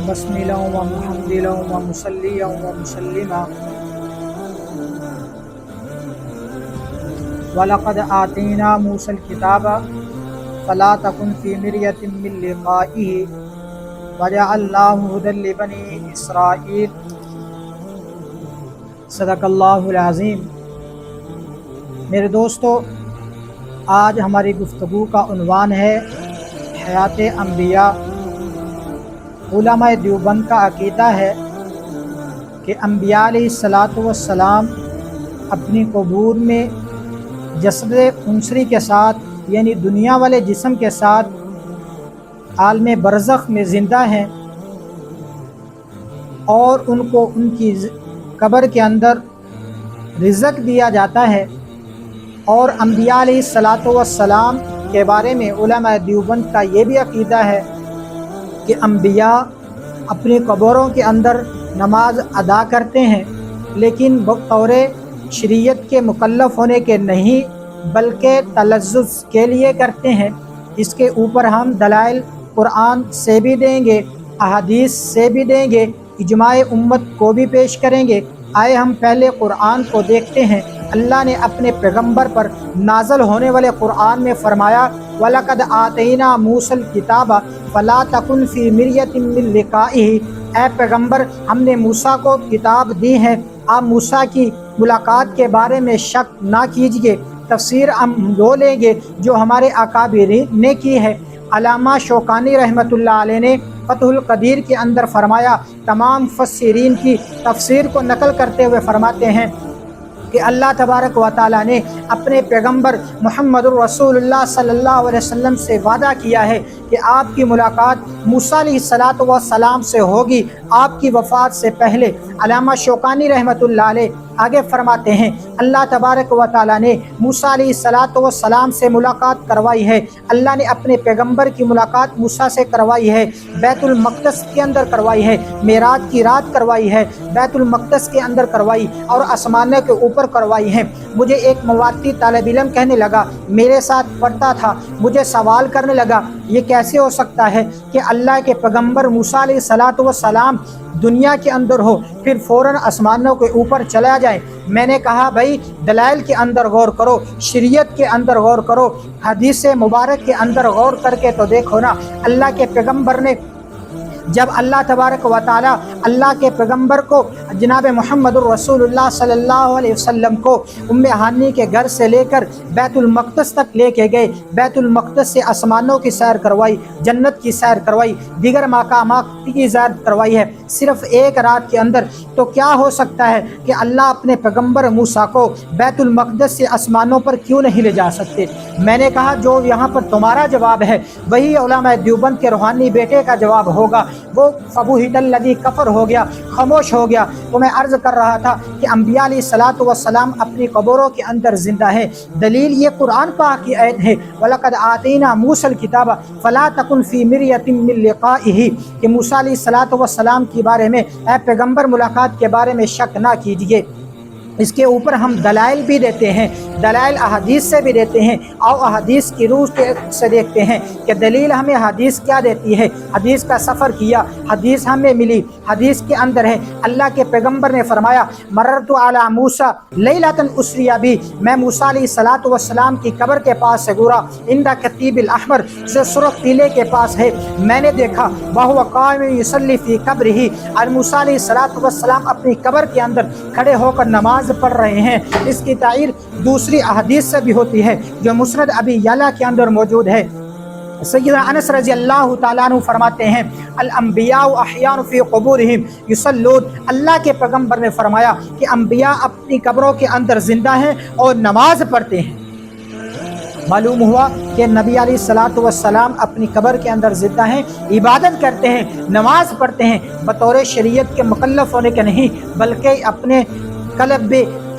بسملا و محمدلا و مسلیا و مسلما وَلَقَدْ آتَيْنَا مُوسَى الْكِتَابَ فَلَا تَكُنْ فِي مِرْيَةٍ مِّن لِقَائِهِ وَجَعَلْنَاهُ هُدًى لِبَنِي إِسْرَائِيلَ۔ صدق اللہ العظیم۔ میرے دوستو، آج ہماری گفتگو کا عنوان ہے حیات انبیاء۔ علماء دیوبند کا عقیدہ ہے کہ انبیاء علیہ السلام اپنی قبور میں جسد انصری کے ساتھ یعنی دنیا والے جسم کے ساتھ عالم برزخ میں زندہ ہیں، اور ان کو ان کی قبر کے اندر رزق دیا جاتا ہے۔ اور انبیاء علیہ السلام کے بارے میں علماء دیوبند کا یہ بھی عقیدہ ہے کہ انبیاء اپنی قبروں کے اندر نماز ادا کرتے ہیں، لیکن بطور شریعت کے مکلف ہونے کے نہیں بلکہ تلذذ کے لیے کرتے ہیں۔ اس کے اوپر ہم دلائل قرآن سے بھی دیں گے، احادیث سے بھی دیں گے، اجماع امت کو بھی پیش کریں گے۔ آئے ہم پہلے قرآن کو دیکھتے ہیں۔ اللہ نے اپنے پیغمبر پر نازل ہونے والے قرآن میں فرمایا وَلَقَدْ آتَيْنَا مُوسَى الْكِتَابَ فَلَا تَكُنْ فِي مِرْيَةٍ مِّن لِقَائِهِ۔ اے پیغمبر، ہم نے موسیٰ کو کتاب دی ہے، آپ موسیٰ کی ملاقات کے بارے میں شک نہ کیجیے۔ تفسیر ہم وہ لیں گے جو ہمارے اکابرین نے کی ہے۔ علامہ شوکانی رحمۃ اللہ علیہ نے فتح القدیر کے اندر فرمایا، تمام مفسرین کی تفسیر کو نقل کرتے ہوئے فرماتے ہیں کہ اللہ تبارک و تعالیٰ نے اپنے پیغمبر محمد الرسول اللہ صلی اللہ علیہ وسلم سے وعدہ کیا ہے کہ آپ کی ملاقات موسیٰ علیہ السلام سے ہوگی آپ کی وفات سے پہلے۔ علامہ شوکانی رحمۃ اللہ علیہ آگے فرماتے ہیں، اللہ تبارک و تعالیٰ نے موسیٰ علیہ السلام سے ملاقات کروائی ہے۔ اللہ نے اپنے پیغمبر کی ملاقات موسیٰ سے کروائی ہے، بیت المقدس کے اندر کروائی ہے، معراج کی رات کروائی ہے، بیت المقدس کے اندر کروائی اور آسمانوں کے اوپر کروائی ہے۔ مجھے ایک مواتی طالب علم کہنے لگا، میرے ساتھ پڑھتا تھا، مجھے سوال کرنے لگا، یہ کیسے ہو سکتا ہے کہ اللہ کے پیغمبر موسیٰ علیہ السلام دنیا کے اندر ہو پھر فوراً آسمانوں کے اوپر چلا جائے؟ میں نے کہا بھائی دلائل کے اندر غور کرو، شریعت کے اندر غور کرو، حدیث مبارک کے اندر غور کر کے تو دیکھو نا۔ اللہ کے پیغمبر نے جب اللہ تبارک و تعالیٰ اللہ کے پیغمبر کو جناب محمد الرسول اللہ صلی اللہ علیہ وسلم کو ام ہانی کے گھر سے لے کر بیت المقدس تک لے کے گئے، بیت المقدس سے آسمانوں کی سیر کروائی، جنت کی سیر کروائی، دیگر مقامات کی سیر کروائی ہے صرف ایک رات کے اندر، تو کیا ہو سکتا ہے کہ اللہ اپنے پیغمبر موسیٰ کو بیت المقدس سے آسمانوں پر کیوں نہیں لے جا سکتے؟ میں نے کہا جو یہاں پر تمہارا جواب ہے وہی علماء دیوبند کے روحانی بیٹے کا جواب ہوگا، وہ فبہت الذی کفر ہو گیا، خاموش ہو گیا۔ تو میں عرض کر رہا تھا کہ انبیاء علیہ السلام اپنی قبروں کے اندر زندہ ہے۔ دلیل یہ قرآن پاک کی آیت ہے وَلَقَدْ آتَيْنَا مُوسَى الْكِتَابَ فَلَا تَكُنْ فِي مِرْيَةٍ مِّن لِقَائِهِ کہ موسیٰ علیہ السلام کے بارے میں، اے پیغمبر ملاقات کے بارے میں شک نہ کیجیے۔ اس کے اوپر ہم دلائل بھی دیتے ہیں، دلائل احادیث سے بھی دیتے ہیں، اور احادیث کی روح سے دیکھتے ہیں کہ دلیل ہمیں حدیث کیا دیتی ہے۔ حدیث کا سفر کیا، حدیث ہمیں ملی، حدیث کے اندر ہے اللہ کے پیغمبر نے فرمایا مررت علی موسیٰ لیلۃ اسری بی، میں موسیٰ علیہ السلام کی قبر کے پاس سے گزرا، عند کتیب الاحمر جو سرخ قلعے کے پاس ہے، میں نے دیکھا وہو قائم یصلی فی قبرہ، اور موسیٰ علیہ السلام اپنی قبر کے اندر کھڑے ہو کر نماز پڑھ رہے ہیں۔ اس کی تعبیر دوسری احادیث سے بھی ہوتی ہے جو مسند ابی یعلا کے اندر موجود ہے۔ سیدنا انس رضی اللہ تعالیٰ عنہ فرماتے ہیں الانبیاء احیاء فی قبورہم یصلون، اللہ کے پیغمبر نے فرمایا کہ انبیاء اپنی قبروں کے اندر زندہ ہیں اور نماز پڑھتے ہیں۔ معلوم ہوا کہ نبی علیہ السلام اپنی قبر کے اندر زندہ ہیں، عبادت کرتے ہیں، نماز پڑھتے ہیں، بطور شریعت کے مکلف ہونے کے نہیں بلکہ اپنے قلب